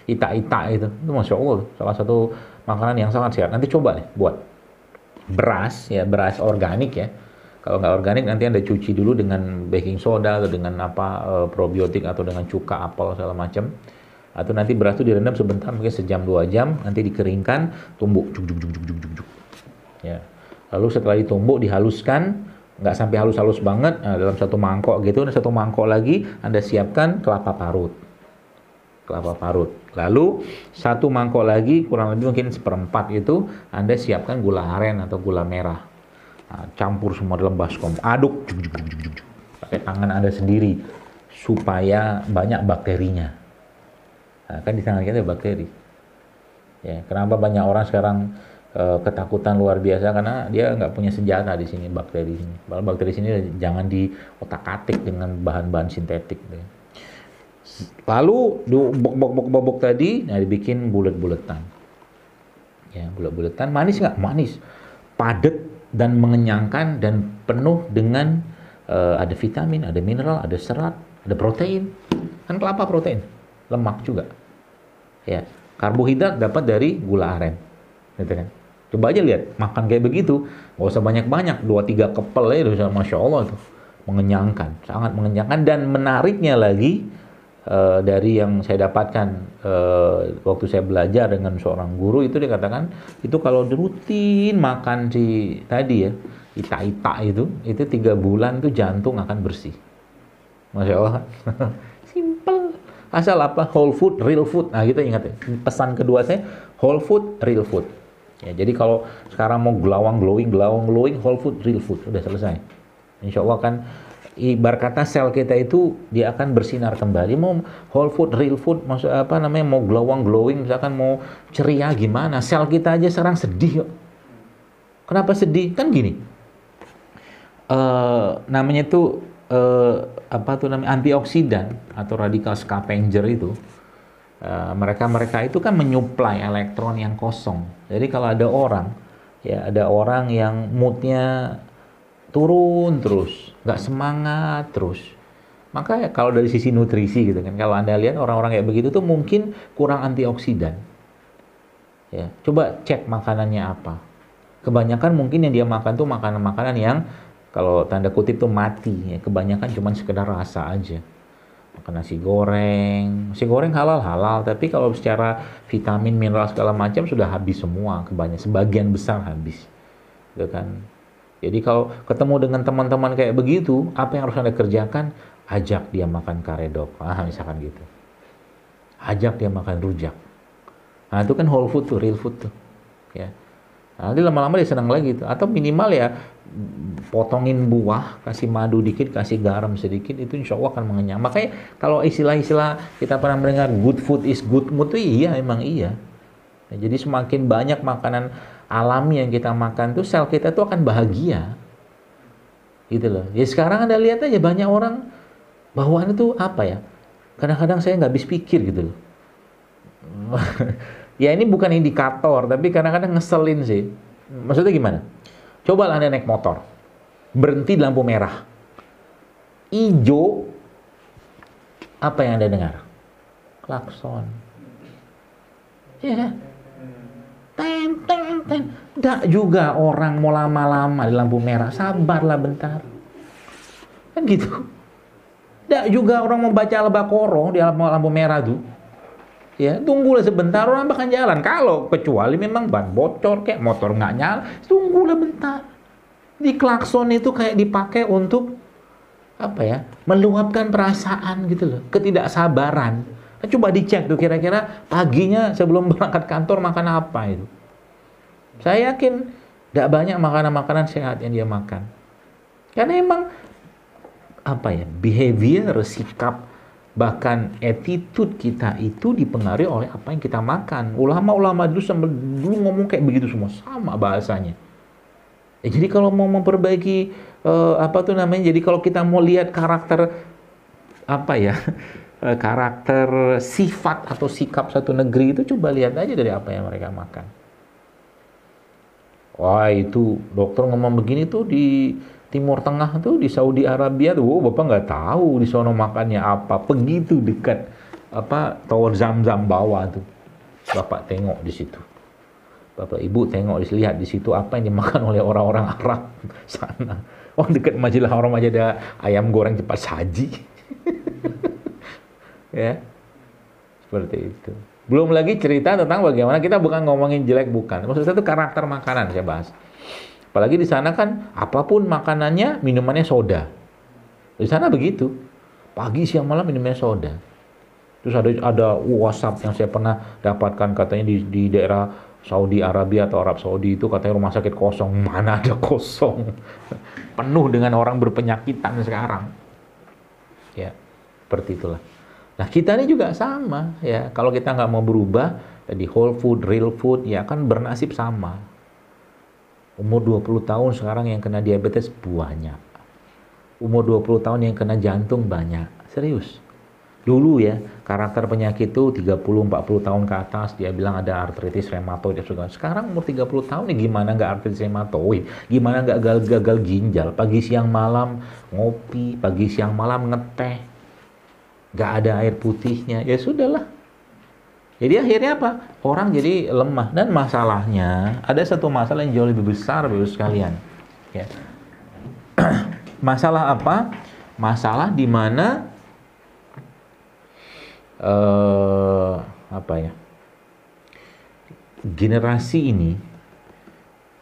Ita-ita itu Masya Allah, salah satu makanan yang sangat sehat. Nanti coba nih buat beras ya, beras organik ya. Kalau nggak organik nanti Anda cuci dulu dengan baking soda atau dengan apa probiotik atau dengan cuka apel segala macam. Atau nanti beras itu direndam sebentar, mungkin sejam 2 jam, nanti dikeringkan, tumbuk juk juk juk juk juk juk juk. Ya. Lalu setelah ditumbuk dihaluskan, nggak sampai halus-halus banget, nah, dalam satu mangkok gitu, dan satu mangkok lagi Anda siapkan kelapa parut. Kelapa parut. Lalu satu mangkok lagi kurang lebih mungkin seperempat itu Anda siapkan gula aren atau gula merah. Nah, campur semua dalam baskom, aduk juk, juk, juk, juk, juk, juk. Pakai tangan Anda sendiri supaya banyak bakterinya. Nah, kan di tangan kita ada bakteri. Ya, kenapa banyak orang sekarang ketakutan luar biasa karena dia nggak punya senjata di sini bakteri ini. Bakteri sini jangan diotak-atik dengan bahan-bahan sintetik. Gitu. Lalu bobok tadi, nah dibikin bulat-bulatan. Ya, bulat-bulatan. Manis nggak? Manis. Padat dan mengenyangkan dan penuh dengan ada vitamin, ada mineral, ada serat, ada protein. Kan kelapa protein, lemak juga. Ya, karbohidrat dapat dari gula aren. Gitu kan? Coba aja lihat, makan kayak begitu, nggak usah banyak-banyak, 2-3 kepel ya udah Masya Allah tuh. Mengenyangkan, sangat mengenyangkan, dan menariknya lagi dari yang saya dapatkan waktu saya belajar dengan seorang guru itu, dia katakan itu kalau rutin makan si tadi ya ita-ita itu 3 bulan tuh jantung akan bersih. Masya Allah. Simple, asal apa, whole food real food. Nah kita ingat ya, pesan kedua saya whole food real food ya. Jadi kalau sekarang mau glowing whole food real food udah selesai, insya Allah kan. Ibarat kata sel kita itu dia akan bersinar kembali. Mau whole food, real food, maksud apa namanya, mau glowing, misalkan mau ceria gimana, sel kita aja sekarang sedih kok. Kenapa sedih? Kan gini, namanya itu apa tuh namanya, antioksidan atau radikal scavenger itu. Mereka itu kan menyuplai elektron yang kosong. Jadi kalau ada orang yang moodnya turun terus, nggak semangat terus, maka ya, kalau dari sisi nutrisi gitu kan, kalau Anda lihat orang-orang kayak begitu tuh mungkin kurang antioksidan. Ya, coba cek makanannya apa. Kebanyakan mungkin yang dia makan tuh makanan-makanan yang kalau tanda kutip tuh mati. Ya, kebanyakan cuma sekedar rasa aja. Makan nasi goreng halal, tapi kalau secara vitamin, mineral segala macam sudah habis semua, sebagian besar habis, gitu kan. Jadi kalau ketemu dengan teman-teman kayak begitu, apa yang harus Anda kerjakan? Ajak dia makan karedok, misalkan gitu. Ajak dia makan rujak. Nah itu kan whole food tuh, real food tuh. Ya. Nah, nanti lama-lama dia senang lagi tuh. Atau minimal ya potongin buah, kasih madu dikit, kasih garam sedikit, itu insya Allah akan mengenyang. Makanya kalau istilah-istilah kita pernah mendengar good food is good mood, itu iya, emang iya. Nah, jadi semakin banyak makanan alami yang kita makan tuh sel kita tuh akan bahagia, gitu loh. Ya sekarang Anda lihat aja banyak orang bawaan itu apa ya, kadang-kadang saya nggak habis pikir gitu loh. Ya ini bukan indikator, tapi kadang-kadang ngeselin sih. Maksudnya gimana? Coba Anda naik motor, berhenti di lampu merah, ijo, apa yang Anda dengar? Klakson. Ya, ten. Nggak juga orang mau lama-lama di lampu merah, sabarlah bentar. Kan gitu. Nggak juga orang mau baca Al-Baqarah di lampu merah tuh. Ya, tunggulah sebentar, orang bakal jalan. Kalau kecuali memang ban bocor kayak motor nggak nyala, tunggulah bentar. Di klakson itu kayak dipakai untuk apa ya? Meluapkan perasaan gitu loh, ketidaksabaran. Nah, coba dicek tuh kira-kira paginya sebelum berangkat kantor makan apa itu. Saya yakin tidak banyak makanan-makanan sehat yang dia makan. Karena emang apa ya, behavior, sikap, bahkan attitude kita itu dipengaruhi oleh apa yang kita makan. Ulama-ulama dulu ngomong kayak begitu semua, sama bahasanya. Jadi kalau mau memperbaiki jadi kalau kita mau lihat karakter karakter sifat atau sikap satu negeri itu, coba lihat aja dari apa yang mereka makan. Wah itu dokter ngomong begini tuh di Timur Tengah tuh, di Saudi Arabia tuh, Bapak nggak tahu di sono makannya apa, begitu dekat Tower Zam-Zam bawah tuh. Bapak tengok di situ. Bapak Ibu tengok, lihat di situ apa yang dimakan oleh orang-orang Arab sana. Oh, dekat Masjidil Haram aja ada ayam goreng cepat saji. Ya, seperti itu. Belum lagi cerita tentang bagaimana kita bukan ngomongin jelek, bukan. Maksud saya itu karakter makanan saya bahas. Apalagi di sana kan apapun makanannya, minumannya soda. Di sana begitu. Pagi, siang, malam minumnya soda. Terus ada WhatsApp yang saya pernah dapatkan, katanya di daerah Saudi Arabia atau Arab Saudi itu katanya rumah sakit kosong. Mana ada kosong? Penuh dengan orang berpenyakitan sekarang. Ya, seperti itulah. Nah, kita ini juga sama ya. Kalau kita nggak mau berubah jadi whole food, real food, ya kan bernasib sama. Umur 20 tahun sekarang yang kena diabetes banyak. Umur 20 tahun yang kena jantung banyak. Serius. Dulu ya, karakter penyakit itu 30-40 tahun ke atas, dia bilang ada artritis rheumatoid. Sekarang umur 30 tahun nih, gimana nggak artritis rheumatoid? Gimana nggak gagal ginjal? Pagi siang malam ngopi, pagi siang malam ngeteh. Nggak ada air putihnya. Ya sudahlah. Jadi akhirnya apa? Orang jadi lemah. Dan masalahnya, ada satu masalah yang jauh lebih besar, Bapak sekalian. Ya. Masalah apa? Masalah di mana generasi ini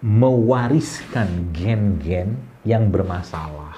mewariskan gen-gen yang bermasalah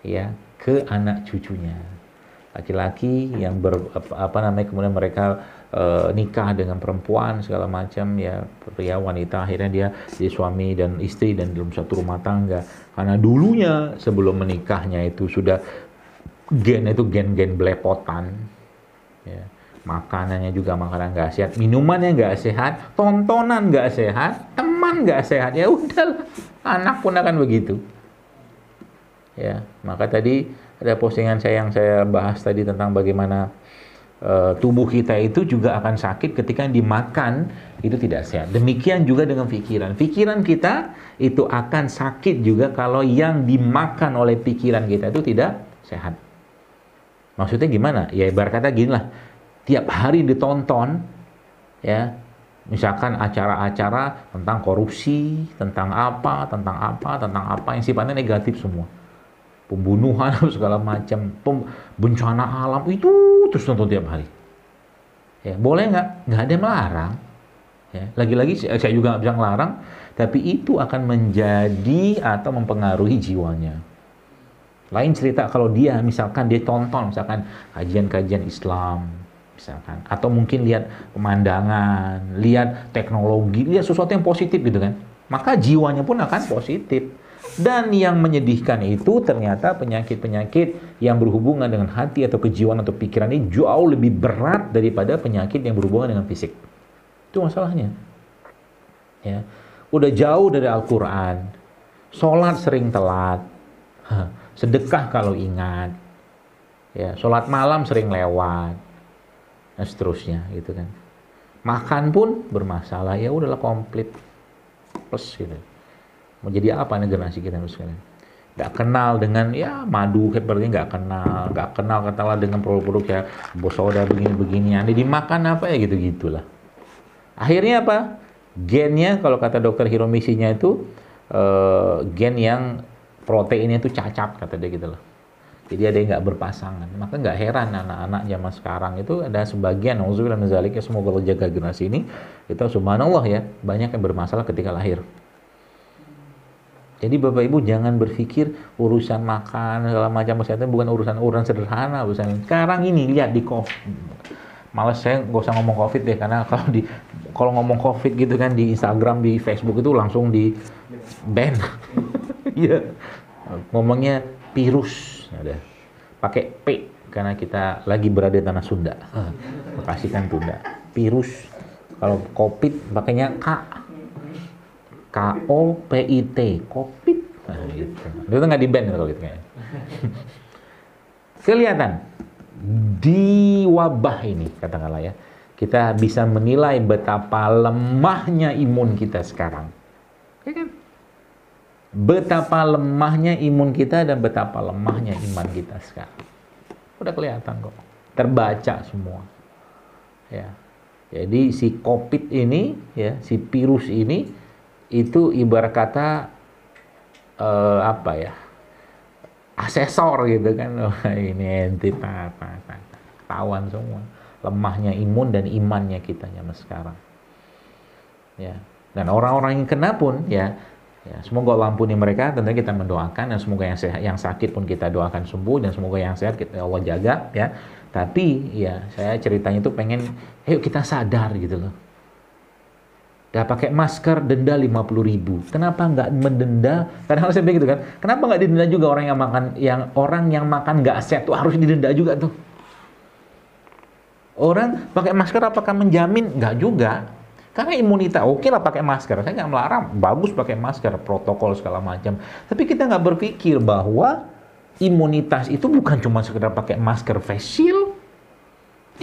ya ke anak cucunya. Laki-laki yang kemudian mereka nikah dengan perempuan segala macam ya, pria wanita, akhirnya dia jadi suami dan istri dan dalam satu rumah tangga. Karena dulunya sebelum menikahnya itu sudah gen-gen belepotan. Ya. Makanannya juga makanan nggak sehat, minumannya nggak sehat, tontonan nggak sehat, teman nggak sehat, ya udah, anak pun akan begitu. Ya, maka tadi ada postingan saya yang saya bahas tadi tentang bagaimana tubuh kita itu juga akan sakit ketika yang dimakan itu tidak sehat. Demikian juga dengan pikiran. Pikiran kita itu akan sakit juga kalau yang dimakan oleh pikiran kita itu tidak sehat. Maksudnya gimana? Ya ibarat kata gini lah, tiap hari ditonton, ya, misalkan acara-acara tentang korupsi, tentang apa yang sifatnya negatif semua, pembunuhan segala macam, bencana alam itu terus tonton tiap hari. Ya, boleh nggak? Nggak ada yang melarang. Ya, lagi-lagi saya juga nggak bisa ngelarang, tapi itu akan menjadi atau mempengaruhi jiwanya. Lain cerita kalau dia misalkan dia tonton misalkan kajian-kajian Islam misalkan, atau mungkin lihat pemandangan, lihat teknologi, lihat sesuatu yang positif gitu kan, maka jiwanya pun akan positif. Dan yang menyedihkan itu ternyata penyakit-penyakit yang berhubungan dengan hati atau kejiwaan atau pikiran ini jauh lebih berat daripada penyakit yang berhubungan dengan fisik. Itu masalahnya. Ya, udah jauh dari Al-Quran, sholat sering telat, sedekah kalau ingat, ya, sholat malam sering lewat, dan seterusnya gitu kan. Makan pun bermasalah, ya udahlah komplit plus gitu. Mau jadi apa nih generasi kita sekalian? Nggak kenal dengan ya madu seperti nggak kenal katalah dengan produk-produk ya soda begini-begini, yang dimakan apa ya gitu-gitulah. Akhirnya apa? Gennya kalau kata dokter Hiromisinya itu gen yang proteinnya itu cacat kata dia gitu loh. Jadi ada yang nggak berpasangan. Maka nggak heran anak-anak zaman sekarang itu ada sebagian, auzubillah min dzalik, ya semoga Allah jaga generasi ini. Itu subhanallah ya, banyak yang bermasalah ketika lahir. Jadi Bapak Ibu jangan berpikir urusan makan segala macam kesehatan bukan urusan sederhana. Sekarang ini lihat di COVID. Males saya nggak usah ngomong COVID deh, karena kalau ngomong COVID gitu kan di Instagram, di Facebook itu langsung di ban. Iya. Ngomongnya virus, ada. Pakai P karena kita lagi berada di tanah Sunda. Kasihkan Tunda. Virus. Kalau COVID pakainya K. COVID, COVID. Nah, gitu. Itu nggak di-ban kalau gitu kayaknya. Kelihatan di wabah ini, katakanlah ya, kita bisa menilai betapa lemahnya imun kita sekarang. Ya kan? Betapa lemahnya imun kita dan betapa lemahnya iman kita sekarang. Udah kelihatan kok. terbaca semua. Ya. Jadi si COVID ini, ya, si virus ini itu ibarat kata apa ya? Asesor gitu kan. Wah, ini ente ketahuan semua. Lemahnya imun dan imannya kita zaman sekarang. Ya. Dan orang-orang yang kena pun ya semoga Allah ampuni mereka, tentunya kita mendoakan, dan semoga yang sehat, yang sakit pun kita doakan sembuh, dan semoga yang sehat kita Allah jaga ya. Tapi ya saya ceritanya itu pengen ayo kita sadar gitu loh. Udah pakai masker denda 50.000. Kenapa nggak mendenda? Kadang-kadang saya begitu kan. Kenapa nggak didenda juga orang yang makan nggak sehat tuh harus didenda juga tuh. Orang pakai masker apakah menjamin? Nggak juga. Karena imunitas, oke lah pakai masker. Saya nggak melarang, bagus pakai masker, protokol segala macam. Tapi kita nggak berpikir bahwa imunitas itu bukan cuma sekedar pakai masker face shield.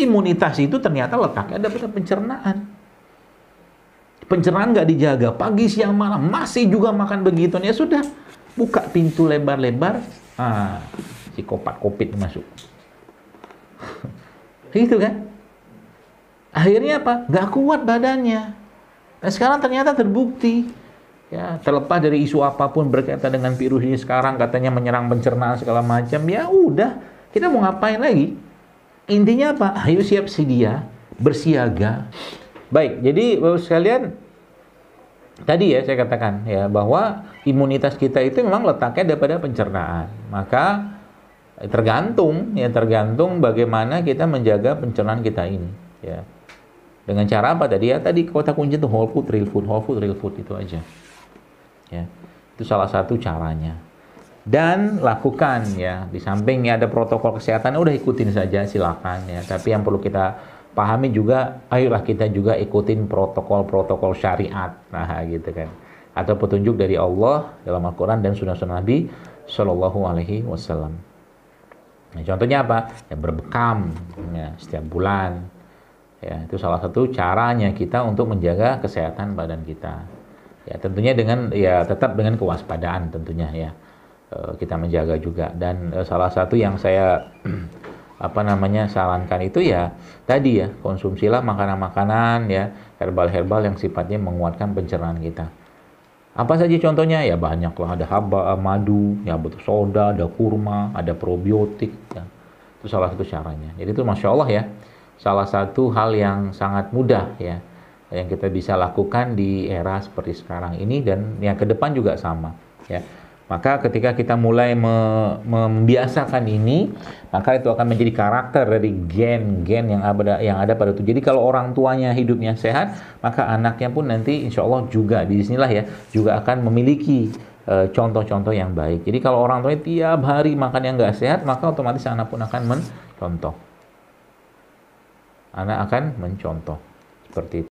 Imunitas itu ternyata letaknya ada pada pencernaan. Pencernaan nggak dijaga, pagi, siang, malam masih juga makan begitu. Ya sudah, buka pintu lebar-lebar, psikopat COVID masuk. Gitu kan? Akhirnya apa? Nggak kuat badannya. Dan sekarang ternyata terbukti. Ya, terlepas dari isu apapun berkaitan dengan virus ini sekarang katanya menyerang pencernaan segala macam. Ya udah, kita mau ngapain lagi? Intinya apa? Ayo siap sedia, bersiaga. Baik, jadi Bapak sekalian, tadi ya saya katakan ya bahwa imunitas kita itu memang letaknya daripada pencernaan. Maka tergantung bagaimana kita menjaga pencernaan kita ini. Ya. Dengan cara apa tadi ya? Tadi kata kunci itu whole food, real food itu aja. Ya. Itu salah satu caranya. Dan lakukan ya, di samping ya ada protokol kesehatan, udah ikutin saja silakan ya. Tapi yang perlu kita pahami juga, ayolah kita juga ikutin protokol-protokol syariat. Nah, gitu kan. Atau petunjuk dari Allah dalam Al-Qur'an dan sunnah-sunnah Nabi Shallallahu alaihi wasallam. Nah, contohnya apa? Ya, berbekam ya, setiap bulan. Ya, itu salah satu caranya kita untuk menjaga kesehatan badan kita. Ya, tentunya tetap dengan kewaspadaan tentunya ya. Kita menjaga juga, dan salah satu yang saya sarankan itu ya tadi ya, konsumsilah makanan-makanan ya, herbal-herbal yang sifatnya menguatkan pencernaan kita. Apa saja contohnya? Ya banyak lah, ada madu, ya betul, soda, ada kurma, ada probiotik ya. Itu salah satu caranya. Jadi itu Masya Allah ya, salah satu hal yang sangat mudah ya yang kita bisa lakukan di era seperti sekarang ini, dan yang ke depan juga sama ya. Maka ketika kita mulai membiasakan ini, maka itu akan menjadi karakter dari gen-gen yang ada pada itu. Jadi kalau orang tuanya hidupnya sehat, maka anaknya pun nanti insya Allah juga di sinilah ya juga akan memiliki contoh-contoh yang baik. Jadi kalau orang tuanya tiap hari makan yang nggak sehat, maka otomatis anak pun akan mencontoh. Anak akan mencontoh seperti itu.